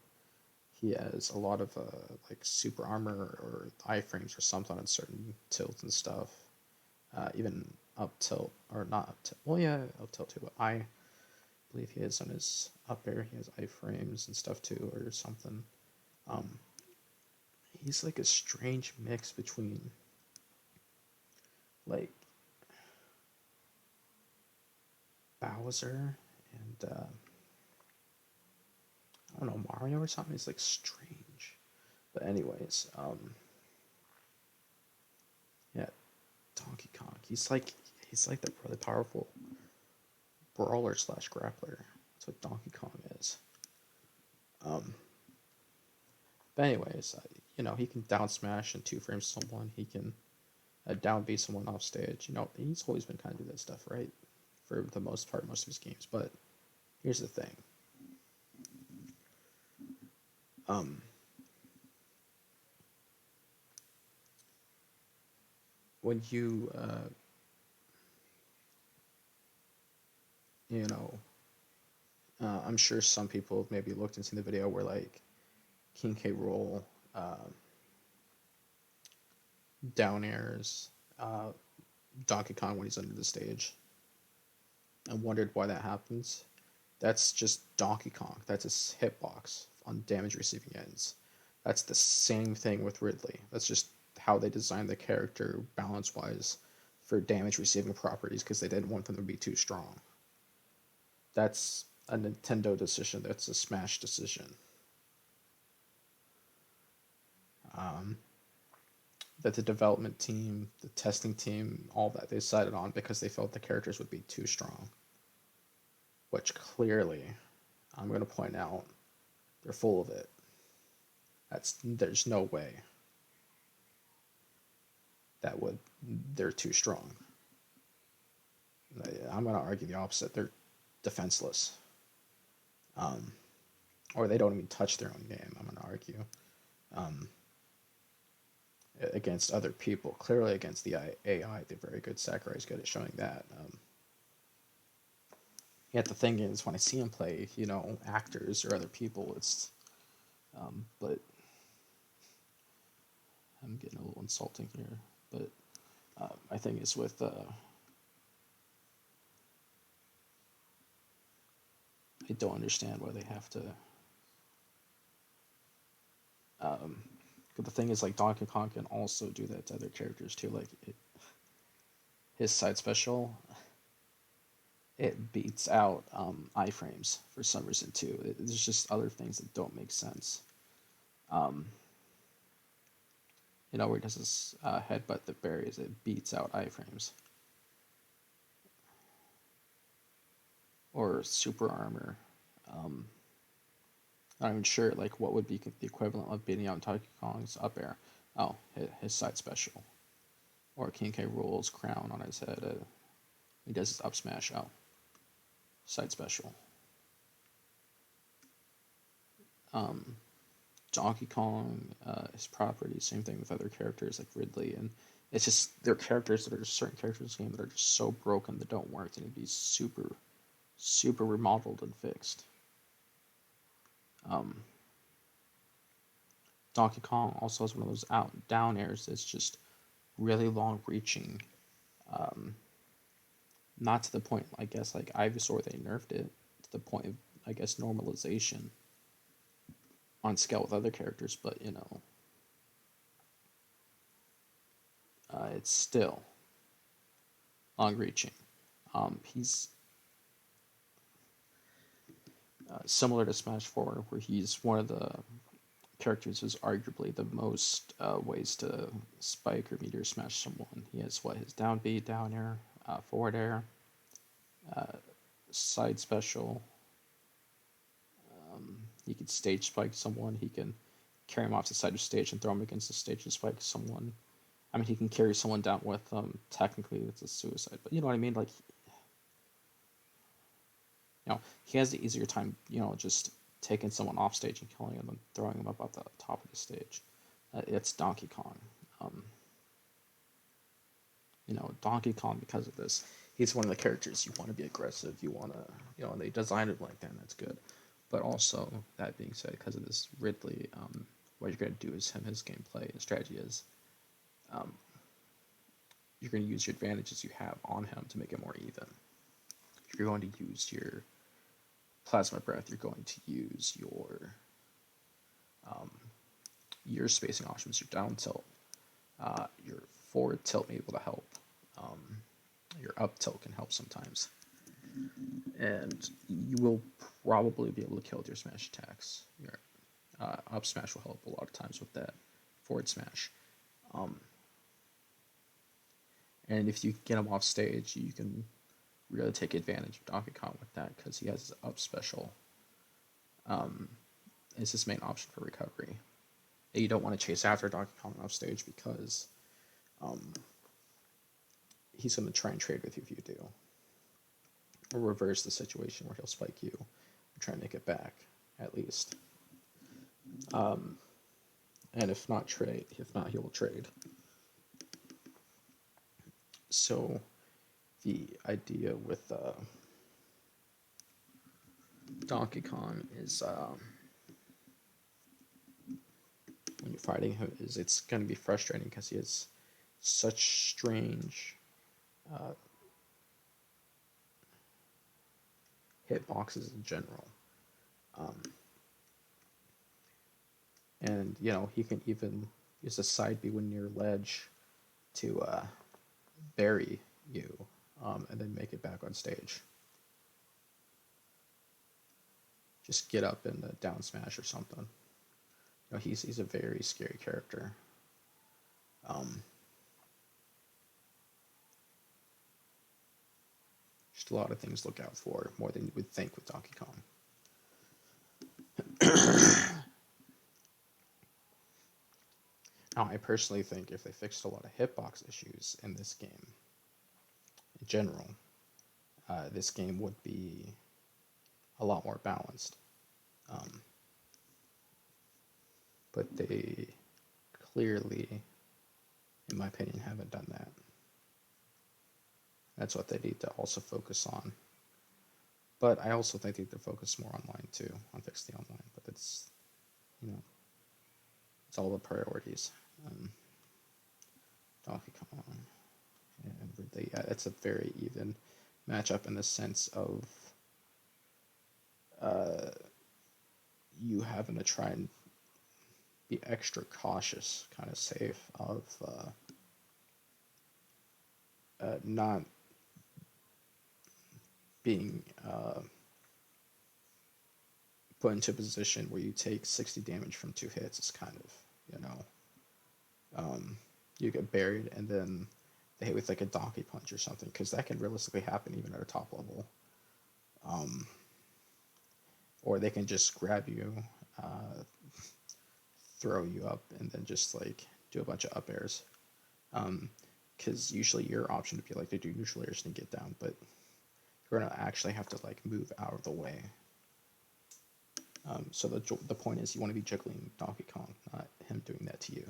He has a lot of like super armor or iframes or something on certain tilts and stuff. Even up tilt or not up tilt. Well, yeah, up tilt too. But I believe he has on his up air. He has iframes and stuff too, or something. Um, he's like a strange mix between like Bowser and I don't know, Mario or something. He's like strange. But anyways, yeah, Donkey Kong. He's like the really powerful brawler slash grappler. That's what Donkey Kong is. Um, but anyways, he can down smash and two frame someone. He can down beat someone off stage. He's always been kind of do that stuff, right? For the most part, most of his games. But Here's the thing. Um, when you, you know, I'm sure some people have maybe looked into the video where like King K. Rool, down airs, uh, Donkey Kong when he's under the stage, and wondered why that happens. That's just Donkey Kong. That's his hitbox on damage receiving ends. That's the same thing with Ridley. That's just how they designed the character balance wise for damage receiving properties because they didn't want them to be too strong. That's a Nintendo decision. That's a Smash decision. Um, that the development team, the testing team, all that they decided on because they felt the characters would be too strong. Which clearly, I'm going to point out, they're full of it. There's no way that would they're too strong. I'm going to argue the opposite. They're defenseless, um, or they don't even touch their own game. I'm going to argue um, against other people. Clearly, against the AI, they're very good. Sakurai's good at showing that. Yet the thing is, when I see him play, actors or other people, it's but I'm getting a little insulting here. But my thing is with I don't understand why they have to. But the thing is, like Donkey Kong can also do that to other characters too. Like his side special, it beats out iframes for some reason too. There's just other things that don't make sense. Um, where he does his headbutt that buries, it beats out iframes. Or super armor. Not even sure like what would be the equivalent of beating out Donkey Kong's up air. Oh, his side special. Or King K. Rool's crown on his head. He does his up smash. Oh, side special. Donkey Kong, his property, same thing with other characters like Ridley, and it's just there are characters that are just certain characters in the game that are just so broken that don't work. They need to be super, super remodeled and fixed. Um, Donkey Kong also has one of those out down airs that's just really long reaching. Um, not to the point, I guess, like Ivysaur, they nerfed it to the point of, I guess, normalization on scale with other characters, but it's still long reaching. He's similar to Smash 4, where he's one of the characters who's arguably the most ways to spike or meteor smash someone. He has his down B, down air, forward air, side special. He can stage spike someone. He can carry him off the side of the stage and throw him against the stage and spike someone. I mean, he can carry someone down with them. Technically, it's a suicide, but you know what I mean. Like, he has the easier time. Just taking someone off stage and killing them and throwing them up at the top of the stage. It's Donkey Kong. Um, Donkey Kong, because of this, he's one of the characters you want to be aggressive. You want to, and they designed it like that, and that's good. But also, that being said, because of this Ridley, what you're going to do is his gameplay and strategy is you're going to use your advantages you have on him to make it more even. You're going to use your plasma breath. You're going to use your spacing options, your down tilt, your forward tilt may be able to help. Your up tilt can help sometimes. And you will probably be able to kill with your smash attacks. Your up smash will help a lot of times with that forward smash. And if you get him off stage, you can really take advantage of Donkey Kong with that because he has his up special. It's his main option for recovery. And you don't want to chase after Donkey Kong off stage because he's going to try and trade with you if you do. or reverse the situation where he'll spike you and try and make it back, at least. And if not, he will trade. So the idea with Donkey Kong is when you're fighting him is it's going to be frustrating because he has such strange hitboxes in general. And, he can even use a side B when near ledge to bury you and then make it back on stage. Just get up and down smash or something. He's a very scary character. Just a lot of things to look out for, more than you would think with Donkey Kong. Now, I personally think if they fixed a lot of hitbox issues in this game, in general, this game would be a lot more balanced. But they clearly, in my opinion, haven't done that. That's what they need to also focus on. But I also think they need to focus more online too, on fix the online. But it's, it's all the priorities. Donkey Kong and Ridley. Yeah, it's a very even matchup in the sense of you having to try and be extra cautious, kind of safe of not being put into a position where you take 60 damage from 2 hits. It's kind of, you get buried and then they hit with like a donkey punch or something, because that can realistically happen even at a top level. Or they can just grab you, throw you up, and then just like do a bunch of up airs. Because usually your option would be like to do neutral airs and get down, but you're gonna actually have to like move out of the way. So the point is you want to be juggling Donkey Kong, not him doing that to you,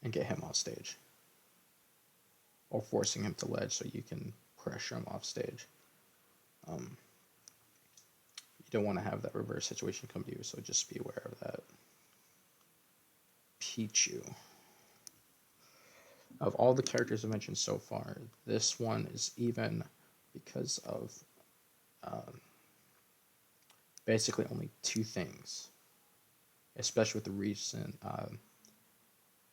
and get him off stage, or forcing him to ledge so you can pressure him off stage. You don't want to have that reverse situation come to you, so just be aware of that. Pichu. Of all the characters I mentioned so far, this one is even because of basically only 2 things, especially with the recent, I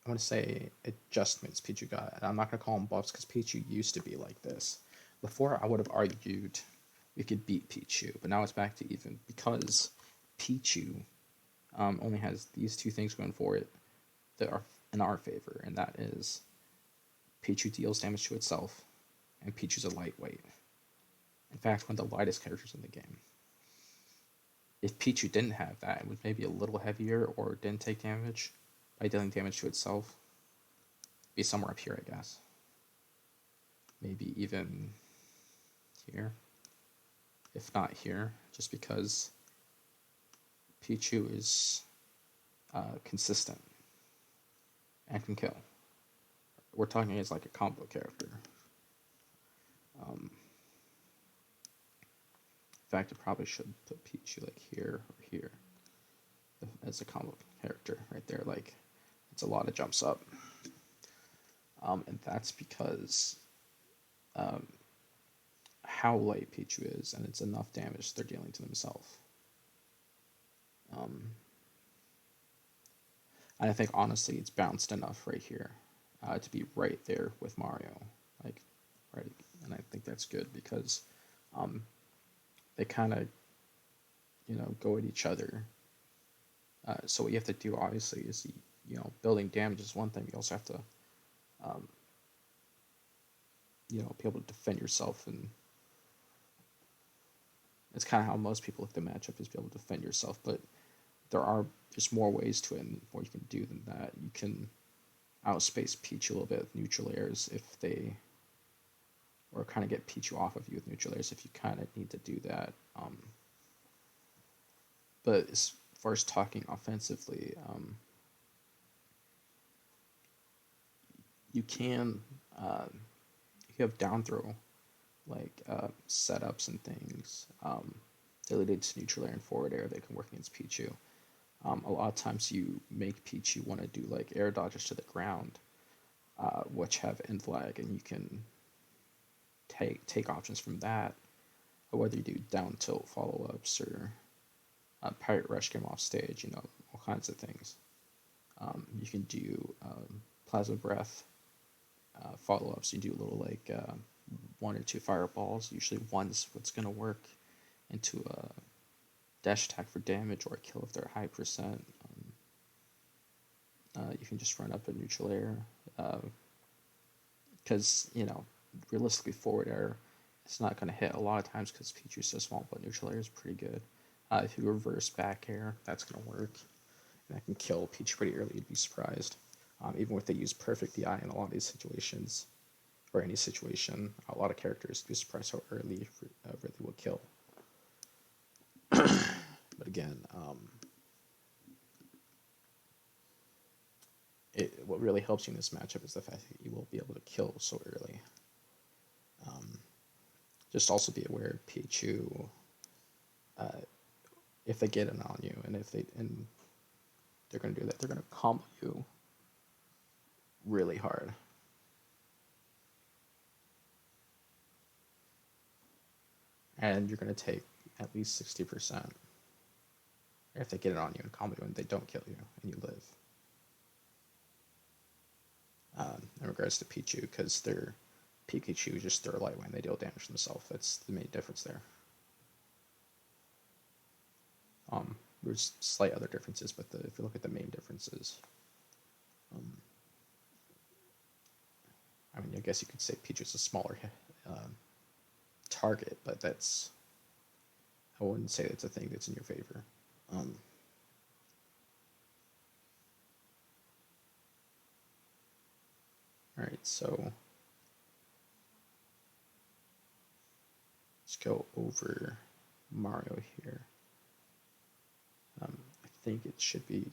want to say, adjustments Pichu got. And I'm not going to call them buffs because Pichu used to be like this. Before, I would have argued we could beat Pichu, but now it's back to even because Pichu only has these 2 things going for it that are in our favor, and that is Pichu deals damage to itself, and Pichu's a lightweight. In fact, one of the lightest characters in the game. If Pichu didn't have that, it was maybe a little heavier or didn't take damage by dealing damage to itself, be somewhere up here, I guess. Maybe even here, if not here, just because Pichu is consistent and can kill. We're talking as like a combo character. In fact, I probably should put Pichu like here or here as a combo character right there. Like, it's a lot of jumps up. And that's because how light Pichu is, and it's enough damage they're dealing to themselves. And I think honestly it's bounced enough right here to be right there with Mario, like right, and I think that's good because they kind of go at each other. So what you have to do obviously is building damage is one thing. You also have to be able to defend yourself, and it's kind of how most people look at the matchup, is be able to defend yourself. But there are just more ways to it, and more you can do than that. You can outspace Peach a little bit with neutral airs if they or kind of get Pichu off of you with neutral airs if you kind of need to do that. But as far as talking offensively, you can you have down throw like setups and things related to neutral air and forward air that can work against Pichu. A lot of times you make Pichu want to do like air dodges to the ground, which have end lag, and you can take options from that, whether you do down tilt follow ups or pirate rush game off stage, all kinds of things. You can do plasma breath follow ups. You do a little like one or two fireballs. Usually one's what's going to work into a dash attack for damage or a kill if they're high percent. You can just run up a neutral air because realistically forward air it's not going to hit a lot of times because Pichu's so small, but neutral air is pretty good. If you reverse back air, that's going to work. And that can kill Pichu pretty early, you'd be surprised. Even if they use perfect DI in a lot of these situations, or any situation, a lot of characters would be surprised how early Ridley will kill. But again, what really helps you in this matchup is the fact that you will be able to kill so early. Just also be aware of Pichu, if they get it on you, and they're going to do that, they're going to combo you really hard. And you're going to take at least 60% if they get it on you and combo you and they don't kill you and you live. In regards to Pichu, because their Pikachu just throw light when they deal damage to themselves. That's the main difference there. There's slight other differences, but if you look at the main differences, I mean, I guess you could say Pichu's a smaller target, but I wouldn't say that's a thing that's in your favor. Alright, so let's go over Mario here. I think it should be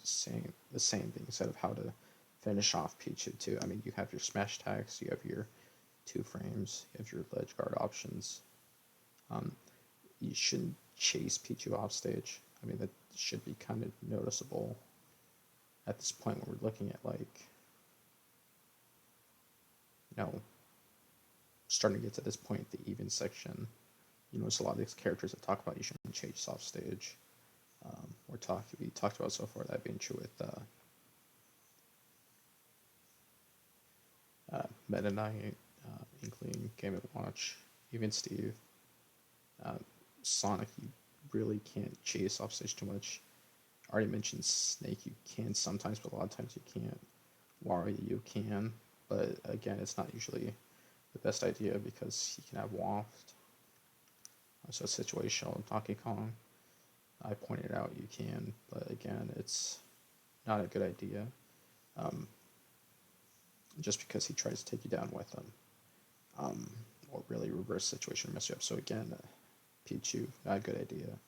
the same thing instead of how to finish off Pichu too. I mean, you have your smash attacks, you have your 2 frames, you have your ledge guard options. You shouldn't chase Pichu off stage. I mean, that should be kind of noticeable at this point when we're looking at like, starting to get to this point, the even section. You notice a lot of these characters that talk about you shouldn't chase off stage. We talked about so far that being true with Meta Knight, Inkling, Game & Watch, even Steve. Sonic, you really can't chase off stage too much. I already mentioned Snake, you can sometimes, but a lot of times you can't. Wario, you can, but again, it's not usually the best idea because he can have waft. So situational in Donkey Kong. I pointed out you can, but again, it's not a good idea. Just because he tries to take you down with them. Or really reverse situation mess you up. So again, Pichu, not a good idea.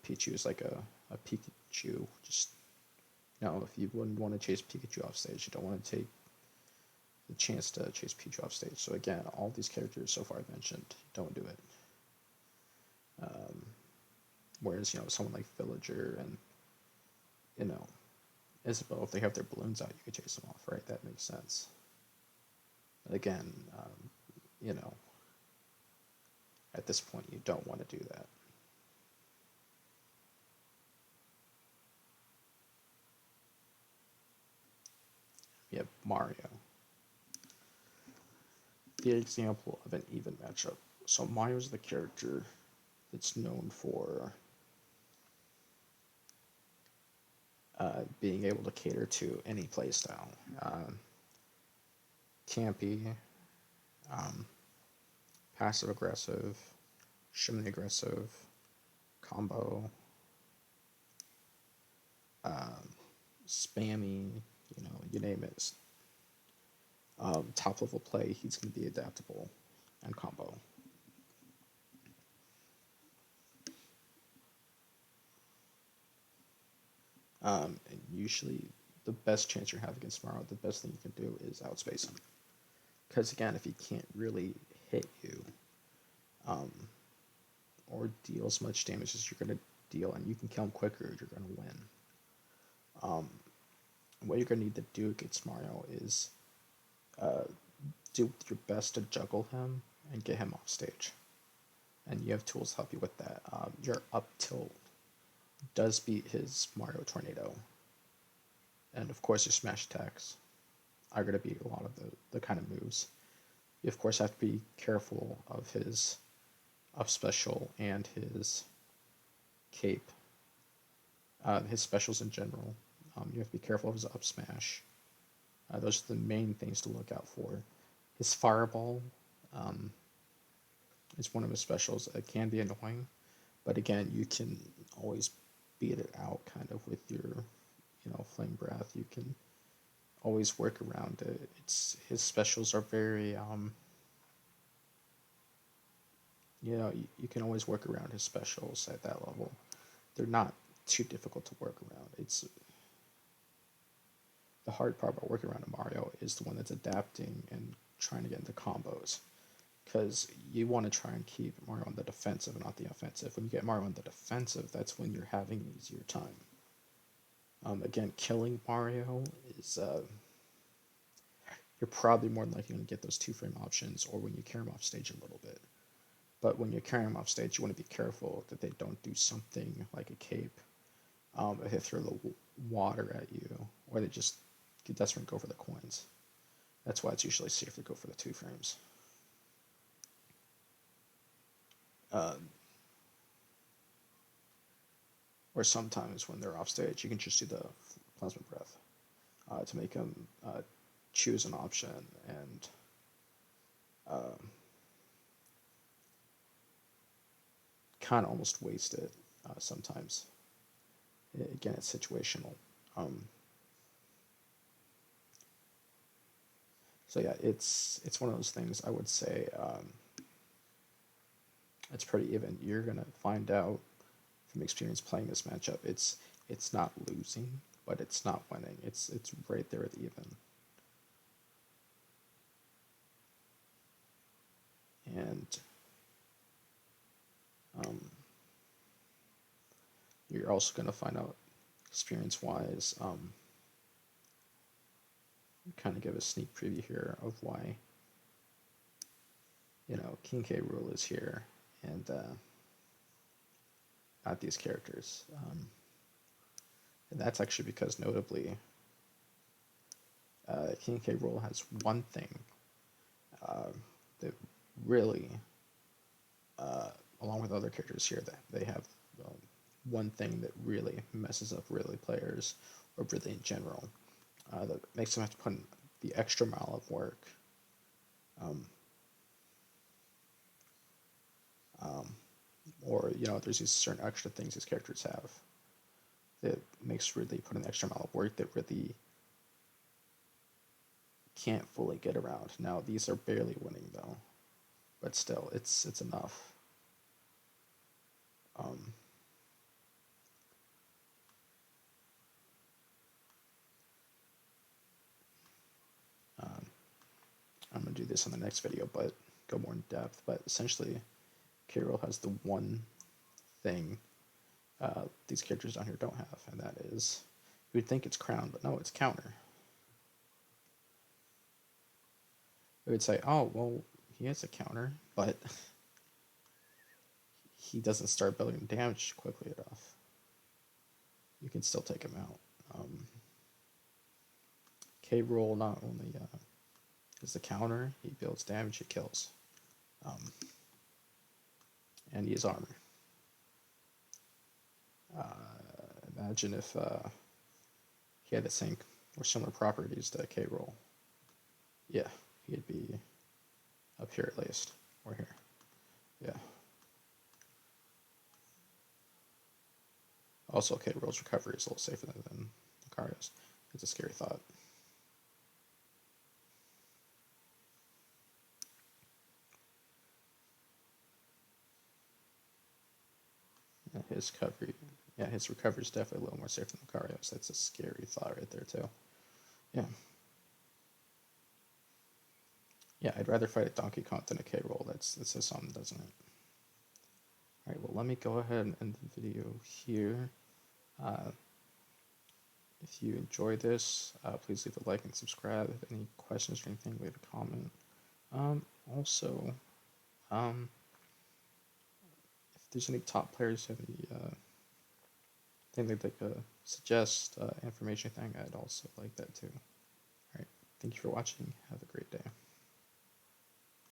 Pichu is like a Pikachu. Just, if you wouldn't want to chase Pikachu off stage, you don't want to take the chance to chase Pichu off stage. So again, all these characters so far I've mentioned, don't do it. Whereas, someone like Villager and, Isabelle, if they have their balloons out, you could chase them off, right? That makes sense. But again, at this point, you don't want to do that. You have Mario. The example of an even matchup. So Mario's the character that's known for being able to cater to any playstyle. Campy, passive aggressive, shimmy aggressive, combo, spammy, you name it. Top level play, he's going to be adaptable. and combo. And usually, the best chance you have against Mario, the best thing you can do is outspace him. Because again, if he can't really hit you, um, or deal as much damage as you're going to deal, and you can kill him quicker, you're going to win. What you're going to need to do against Mario is do your best to juggle him and get him off stage. And you have tools to help you with that. Your up tilt does beat his Mario Tornado. And of course, your smash attacks are going to be a lot of the kind of moves. You, of course, have to be careful of his up special and his cape. His specials in general. You have to be careful of his up smash. Those are the main things to look out for. His fireball is one of his specials. It can be annoying, but again, you can always beat it out kind of with your, flame breath. You can always work around it. His specials are very, you can always work around his specials at that level. They're not too difficult to work around. It's the hard part about working around a Mario is the one that's adapting and trying to get into combos. Because you want to try and keep Mario on the defensive and not the offensive. When you get Mario on the defensive, that's when you're having an easier time. Again, killing Mario is, you're probably more than likely going to get those 2-frame options, or when you carry him off stage a little bit. But when you carry him off stage, you want to be careful that they don't do something like a cape, if they throw the water at you, or they just get desperate and go for the coins. That's why it's usually safe to go for the 2 frames. Or sometimes when they're off stage, you can just do the plasma breath to make them choose an option and kind of almost waste it sometimes. Again, it's situational. So yeah, it's one of those things. I would say it's pretty even. You're gonna find out from experience playing this matchup. It's not losing, but it's not winning. It's right there at even. And you're also gonna find out experience-wise. Kind of give a sneak preview here of why King K. Rool is here and not these characters. And that's actually because notably King K. Rool has one thing that really, along with other characters here, that they have one thing that really messes up Ridley players, or Ridley in general, that makes them have to put in the extra mile of work. Or there's these certain extra things these characters have that makes Ridley put an extra mile of work that Ridley can't fully get around. Now these are barely winning though, but still, it's enough. I'm gonna do this in the next video, but go more in depth. But essentially, K. Rool has the one thing these characters down here don't have, and that is, you would think it's crown, but no, it's counter. We would say, oh, well, he has a counter, but he doesn't start building damage quickly enough. You can still take him out. K. Rool not only is the counter, he builds damage, he kills. And he has armor. Imagine if he had the same or similar properties to K. Rool. Yeah, he'd be up here at least, or here. Yeah. Also, K. Rool's recovery is a little safer than Lucario's. It's a scary thought. his recovery. Yeah, his recovery is definitely a little more safe than Lucario's. That's a scary thought right there too. Yeah. Yeah, I'd rather fight a Donkey Kong than a K. Rool. That says something, doesn't it? Alright, well, let me go ahead and end the video here. If you enjoyed this, please leave a like and subscribe. If any questions or anything, leave a comment. Also, if there's any top players, have any thing they'd like to suggest, information thing, I'd also like that too. Alright, thank you for watching. Have a great day.